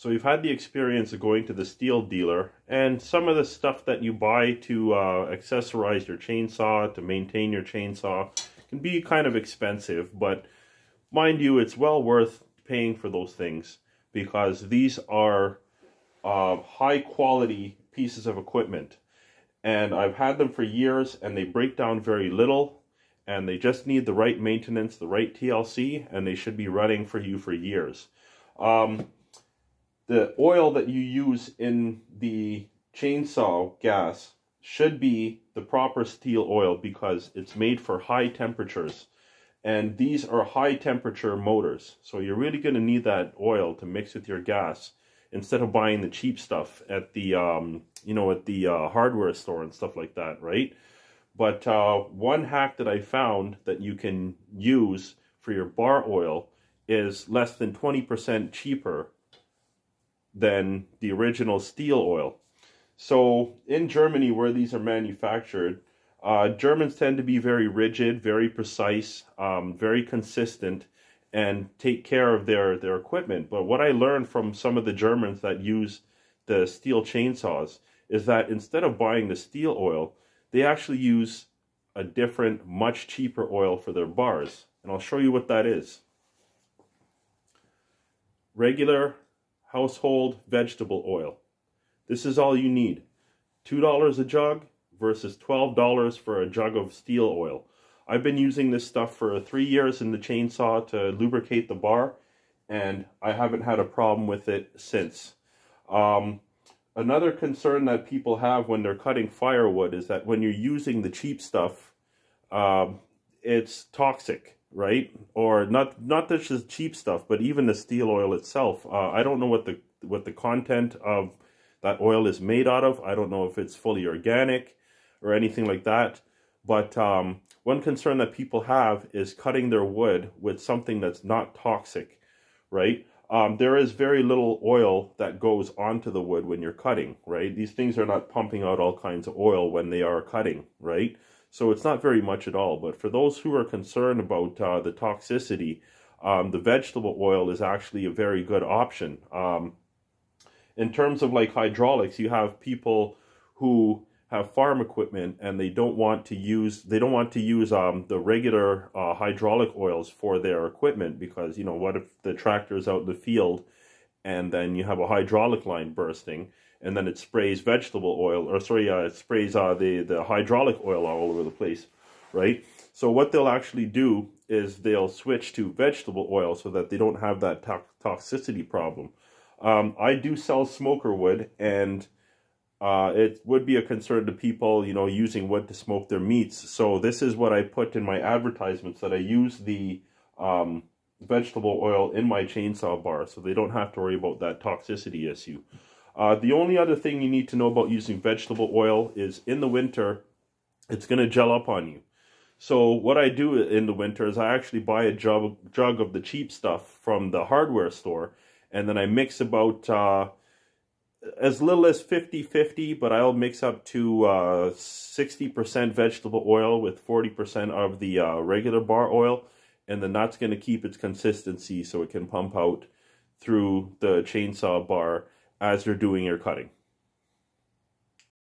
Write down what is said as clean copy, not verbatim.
So you've had the experience of going to the Stihl dealer, and some of the stuff that you buy to accessorize your chainsaw, to maintain your chainsaw, can be kind of expensive, but mind you, it's well worth paying for those things, because these are high quality pieces of equipment. And I've had them for years, and they break down very little, and they just need the right maintenance, the right TLC, and they should be running for you for years. The oil that you use in the chainsaw gas should be the proper Stihl oil, because it's made for high temperatures. And these are high temperature motors. So you're really going to need that oil to mix with your gas, instead of buying the cheap stuff at the, hardware store and stuff like that, right? But one hack that I found that you can use for your bar oil is less than 20% cheaper than the original Stihl oil. So in Germany, where these are manufactured, Germans tend to be very rigid, very precise, very consistent, and take care of their equipment. But what I learned from some of the Germans that use the Stihl chainsaws is that instead of buying the Stihl oil, they actually use a different, much cheaper oil for their bars. And I'll show you what that is. Regular household vegetable oil. This is all you need. $2 a jug versus $12 for a jug of Stihl oil. I've been using this stuff for 3 years in the chainsaw to lubricate the bar, and I haven't had a problem with it since. Another concern that people have when they're cutting firewood is that when you're using the cheap stuff, it's toxic, right? Or not just cheap stuff, but even the Stihl oil itself. I don't know what the content of that oil is made out of. I don't know if it's fully organic or anything like that. But one concern that people have is cutting their wood with something that's not toxic, right? There is very little oil that goes onto the wood when you're cutting, right? These things are not pumping out all kinds of oil when they are cutting, right? So it's not very much at all. But for those who are concerned about the toxicity, the vegetable oil is actually a very good option. In terms of like hydraulics, you have people who have farm equipment and they don't want to use the regular hydraulic oils for their equipment, because, you know, what if the tractor's out in the field and then you have a hydraulic line bursting and then it sprays vegetable oil, or sorry, it sprays the hydraulic oil all over the place, right? So what they'll actually do is they'll switch to vegetable oil so that they don't have that toxicity problem. I do sell smoker wood, and it would be a concern to people, you know, using wood to smoke their meats. So this is what I put in my advertisements, that I use the vegetable oil in my chainsaw bar, so they don't have to worry about that toxicity issue. The only other thing you need to know about using vegetable oil is in the winter, it's going to gel up on you. So what I do in the winter is I actually buy a jug of the cheap stuff from the hardware store, and then I mix about as little as 50-50, but I'll mix up to 60% vegetable oil with 40% of the regular bar oil, and then that's going to keep its consistency so it can pump out through the chainsaw bar as you're doing your cutting.